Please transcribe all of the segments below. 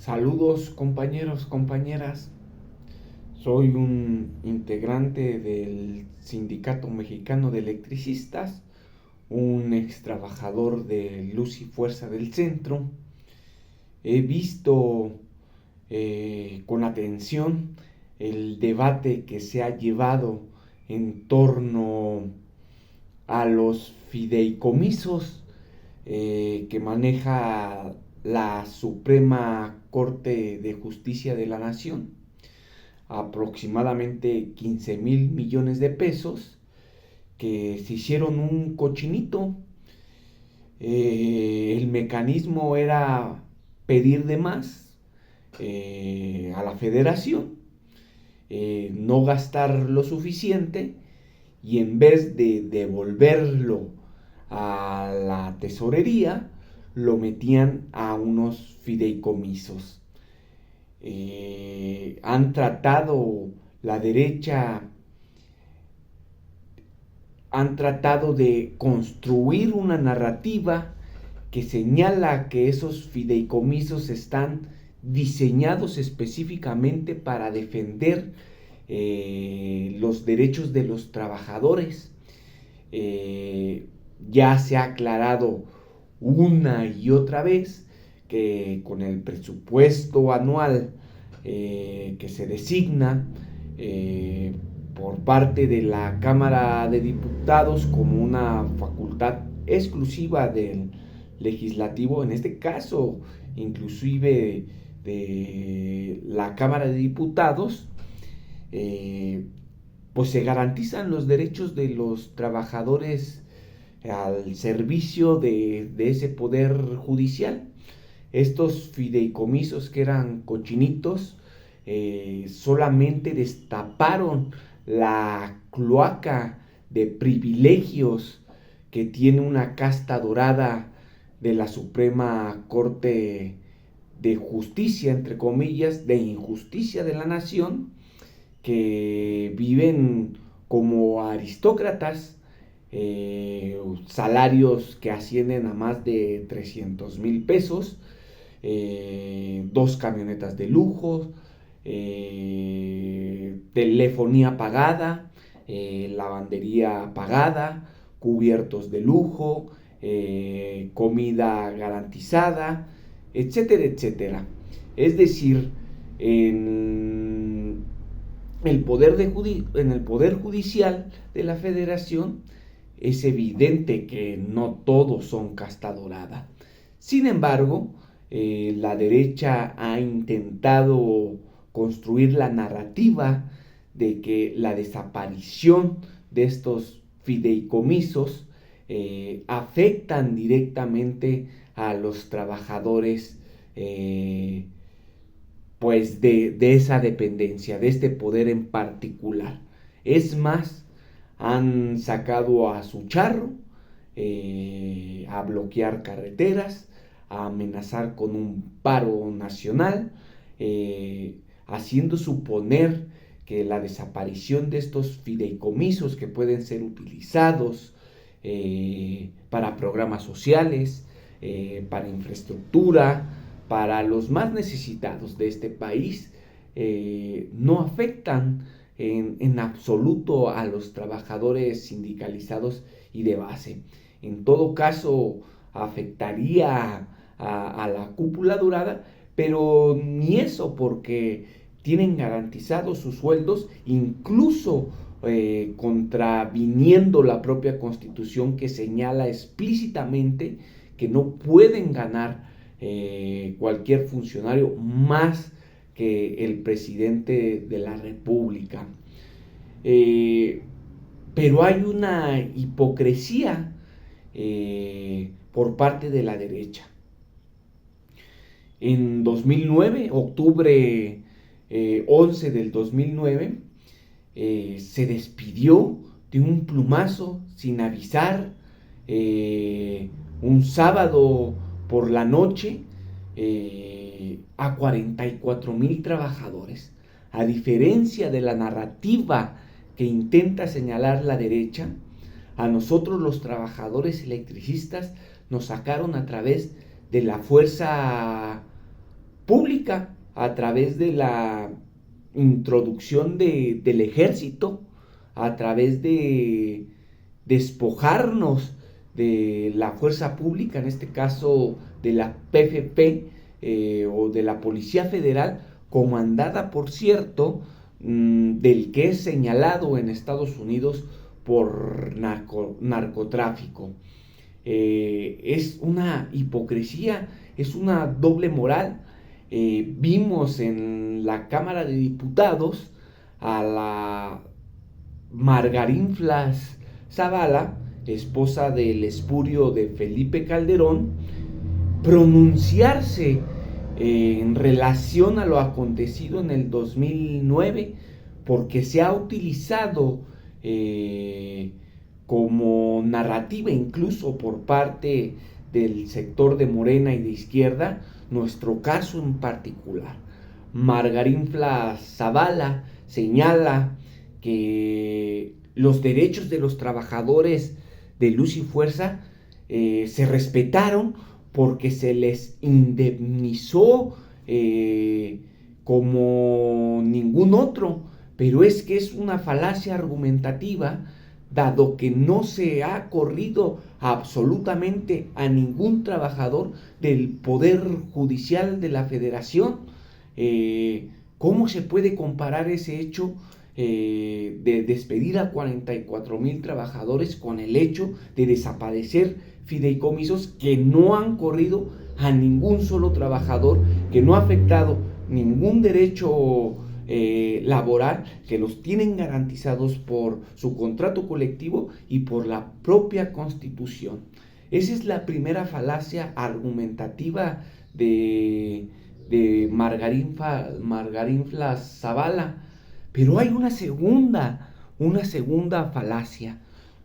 Saludos compañeros, compañeras. Soy un integrante del Sindicato Mexicano de Electricistas, un ex trabajador de Luz y Fuerza del Centro. He visto con atención el debate que se ha llevado en torno a los fideicomisos que maneja la Suprema Corte de Justicia de la Nación, aproximadamente 15,000 millones de pesos, que se hicieron un cochinito. El mecanismo era pedir de más a la federación, no gastar lo suficiente, y en vez de devolverlo a la tesorería, lo metían a unos fideicomisos. Han tratado la derecha, han tratado de construir una narrativa que señala que esos fideicomisos están diseñados específicamente para defender los derechos de los trabajadores. Ya se ha aclarado una y otra vez que con el presupuesto anual que se designa por parte de la Cámara de Diputados como una facultad exclusiva del legislativo, en este caso inclusive de la Cámara de Diputados, pues se garantizan los derechos de los trabajadores al servicio de ese poder judicial. Estos fideicomisos que eran cochinitos solamente destaparon la cloaca de privilegios que tiene una casta dorada de la Suprema Corte de Justicia, entre comillas, de injusticia de la nación, que viven como aristócratas, salarios que ascienden a más de 300,000 pesos, 2 camionetas de lujo, telefonía pagada, lavandería pagada, cubiertos de lujo, comida garantizada, etcétera, etcétera. Es decir, en el poder judicial de la Federación es evidente que no todos son casta dorada. Sin embargo, la derecha ha intentado construir la narrativa de que la desaparición de estos fideicomisos afectan directamente a los trabajadores pues de esa dependencia, de este poder en particular. Es más, han sacado a su charro a bloquear carreteras, a amenazar con un paro nacional, haciendo suponer que la desaparición de estos fideicomisos que pueden ser utilizados para programas sociales, para infraestructura, para los más necesitados de este país, no afectan en absoluto a los trabajadores sindicalizados y de base. En todo caso, afectaría a la cúpula dorada, pero ni eso, porque tienen garantizados sus sueldos, incluso contraviniendo la propia Constitución, que señala explícitamente que no pueden ganar cualquier funcionario más que el presidente de la República. Pero hay una hipocresía por parte de la derecha. En 2009, octubre 11 del 2009, se despidió de un plumazo, sin avisar, un sábado por la noche, a 44,000 trabajadores. A diferencia de la narrativa que intenta señalar la derecha, a nosotros los trabajadores electricistas nos sacaron a través de la fuerza pública a través de la introducción del ejército, a través de despojarnos de la fuerza pública, en este caso de la PFP o de la Policía Federal, comandada, por cierto, del que es señalado en Estados Unidos por narcotráfico. Es una hipocresía, es una doble moral. Vimos en la Cámara de Diputados a la Margarinflas Zavala, esposa del espurio de Felipe Calderón, pronunciarse en relación a lo acontecido en el 2009, porque se ha utilizado como narrativa incluso por parte del sector de Morena y de izquierda, nuestro caso en particular. Margarinflas Zavala señala que los derechos de los trabajadores de Luz y Fuerza se respetaron porque se les indemnizó como ningún otro, pero es que es una falacia argumentativa, dado que no se ha corrido absolutamente a ningún trabajador del Poder Judicial de la Federación. ¿Cómo se puede comparar ese hecho de despedir a 44,000 trabajadores con el hecho de desaparecer fideicomisos que no han corrido a ningún solo trabajador, que no ha afectado ningún derecho laboral, que los tienen garantizados por su contrato colectivo y por la propia Constitución? Esa es la primera falacia argumentativa de Margarinflas Zavala. Pero hay una segunda falacia.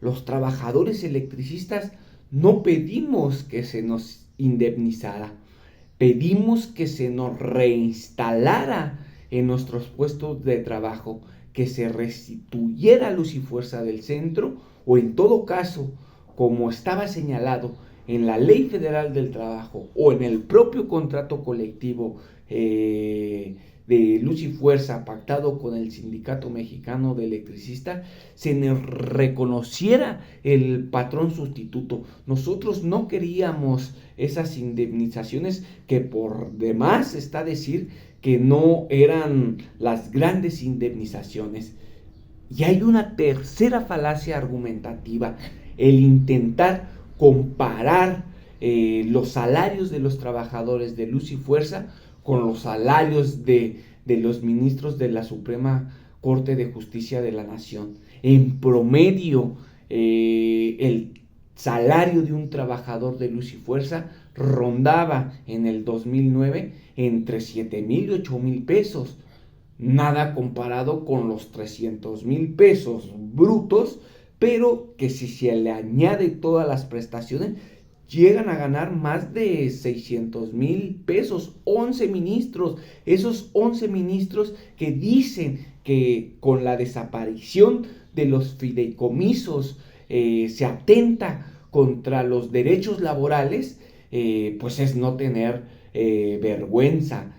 Los trabajadores electricistas no pedimos que se nos indemnizara, pedimos que se nos reinstalara en nuestros puestos de trabajo, que se restituyera Luz y Fuerza del Centro, o en todo caso, como estaba señalado en la Ley Federal del Trabajo o en el propio contrato colectivo de Luz y Fuerza pactado con el Sindicato Mexicano de Electricistas, se nos reconociera el patrón sustituto. Nosotros no queríamos esas indemnizaciones, que por demás está decir que no eran las grandes indemnizaciones. Y hay una tercera falacia argumentativa: el intentar comparar los salarios de los trabajadores de Luz y Fuerza con los salarios de los ministros de la Suprema Corte de Justicia de la Nación. En promedio, el salario de un trabajador de Luz y Fuerza rondaba en el 2009 entre 7,000 y 8,000 pesos. Nada comparado con los 300,000 pesos brutos, pero que si se le añade todas las prestaciones, llegan a ganar más de 600,000 pesos. 11 ministros, esos 11 ministros que dicen que con la desaparición de los fideicomisos se atenta contra los derechos laborales, pues es no tener vergüenza.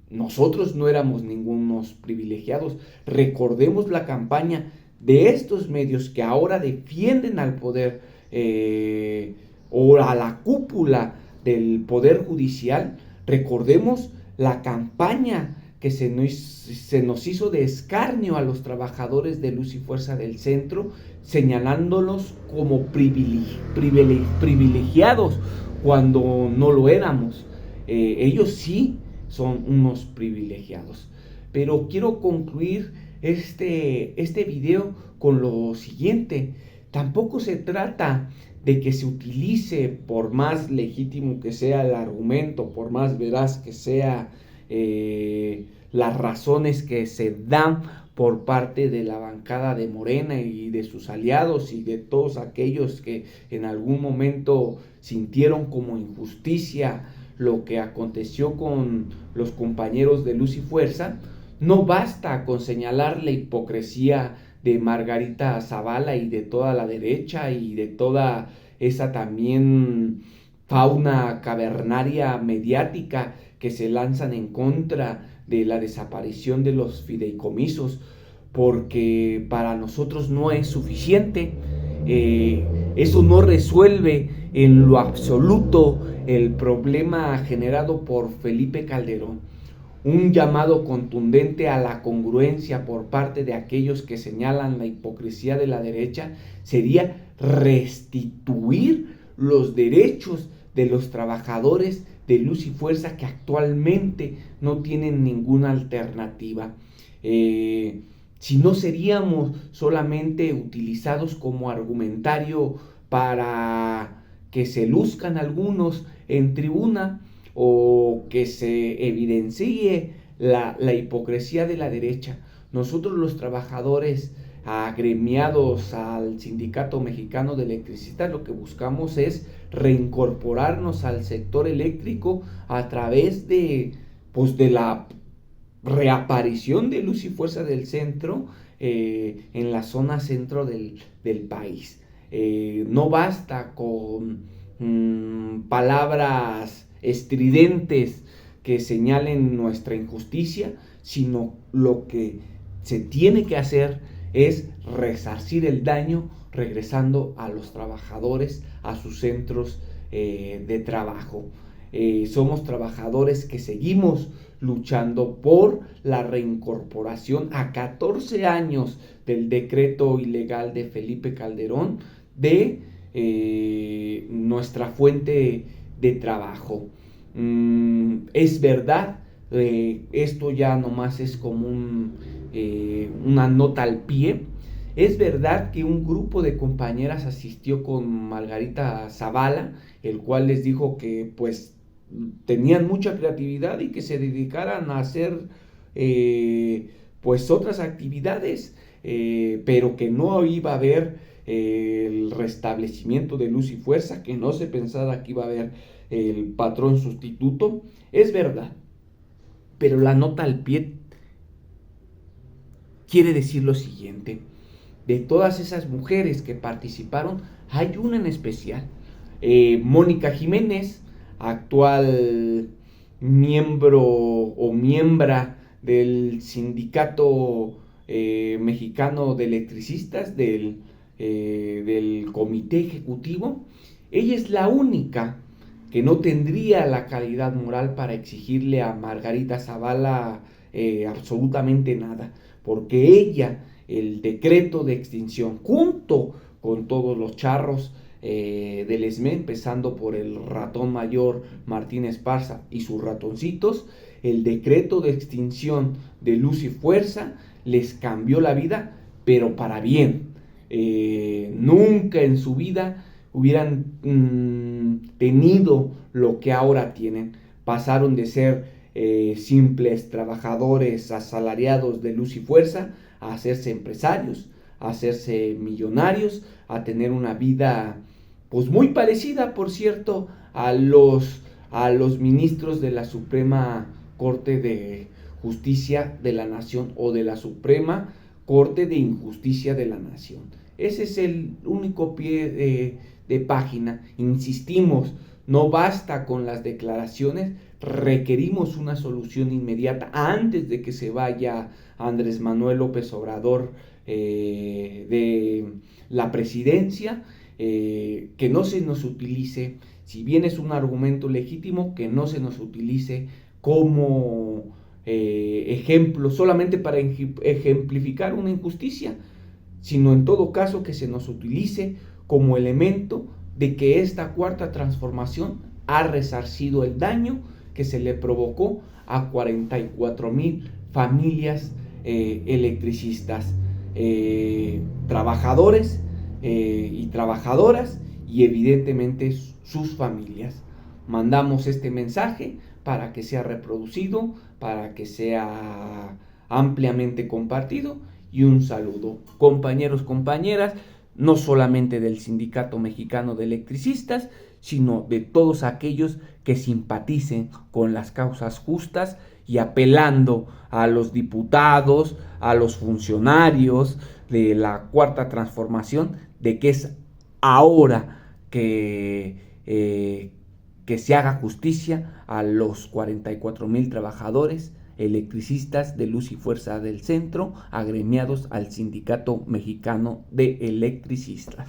Nosotros no éramos ningunos privilegiados. Recordemos la campaña de estos medios que ahora defienden al poder o a la cúpula del Poder Judicial. Recordemos la campaña que se nos hizo de escarnio a los trabajadores de Luz y Fuerza del Centro, señalándolos como privilegiados cuando no lo éramos. Ellos sí son unos privilegiados. Pero quiero concluir este video con lo siguiente: tampoco se trata de que se utilice, por más legítimo que sea el argumento, por más veraz que sea las razones que se dan por parte de la bancada de Morena y de sus aliados y de todos aquellos que en algún momento sintieron como injusticia lo que aconteció con los compañeros de Luz y Fuerza. No basta con señalar la hipocresía de Margarita Zavala y de toda la derecha y de toda esa también fauna cavernaria mediática que se lanzan en contra de la desaparición de los fideicomisos, porque para nosotros no es suficiente. Eso no resuelve en lo absoluto el problema generado por Felipe Calderón. Un llamado contundente a la congruencia por parte de aquellos que señalan la hipocresía de la derecha sería restituir los derechos de los trabajadores de Luz y Fuerza que actualmente no tienen ninguna alternativa. Si no seríamos solamente utilizados como argumentario para que se luzcan algunos en tribuna o que se evidencie la hipocresía de la derecha. Nosotros los trabajadores agremiados al Sindicato Mexicano de Electricistas lo que buscamos es reincorporarnos al sector eléctrico a través de la reaparición de Luz y Fuerza del Centro en la zona centro del país. No basta con palabras estridentes que señalen nuestra injusticia, sino lo que se tiene que hacer es resarcir el daño regresando a los trabajadores a sus centros de trabajo. Somos trabajadores que seguimos luchando por la reincorporación a 14 años del decreto ilegal de Felipe Calderón de nuestra fuente de trabajo. Es verdad, esto ya nomás es como una nota al pie. Es verdad que un grupo de compañeras asistió con Margarita Zavala, el cual les dijo que pues tenían mucha creatividad y que se dedicaran a hacer pues otras actividades, pero que no iba a haber el restablecimiento de Luz y Fuerza, que no se pensaba que iba a haber el patrón sustituto. Es verdad, pero la nota al pie quiere decir lo siguiente: de todas esas mujeres que participaron, hay una en especial, Mónica Jiménez, actual miembro o miembra del Sindicato Mexicano de Electricistas, del Comité Ejecutivo. Ella es la única que no tendría la calidad moral para exigirle a Margarita Zavala absolutamente nada, porque ella, el decreto de extinción, junto con todos los charros del ESME, empezando por el ratón mayor Martín Esparza y sus ratoncitos, el decreto de extinción de Luz y Fuerza les cambió la vida, pero para bien. Nunca en su vida hubieran tenido lo que ahora tienen. Pasaron de ser simples trabajadores asalariados de Luz y Fuerza a hacerse empresarios, a hacerse millonarios, a tener una vida pues muy parecida, por cierto, a los ministros de la Suprema Corte de Justicia de la Nación o de la Suprema Corte de Injusticia de la Nación. Ese es el único pie de página. Insistimos, no basta con las declaraciones, requerimos una solución inmediata antes de que se vaya Andrés Manuel López Obrador de la presidencia, que no se nos utilice, si bien es un argumento legítimo, que no se nos utilice como ejemplo solamente para ejemplificar una injusticia, sino en todo caso que se nos utilice como elemento de que esta cuarta transformación ha resarcido el daño que se le provocó a 44,000 familias electricistas, trabajadores y trabajadoras, y evidentemente sus familias. Mandamos este mensaje para que sea reproducido, para que sea ampliamente compartido, y un saludo, compañeros, compañeras, no solamente del Sindicato Mexicano de Electricistas, sino de todos aquellos que simpaticen con las causas justas, y apelando a los diputados, a los funcionarios de la Cuarta Transformación, de que es ahora que que se haga justicia a los 44,000 trabajadores electricistas de Luz y Fuerza del Centro, agremiados al Sindicato Mexicano de Electricistas.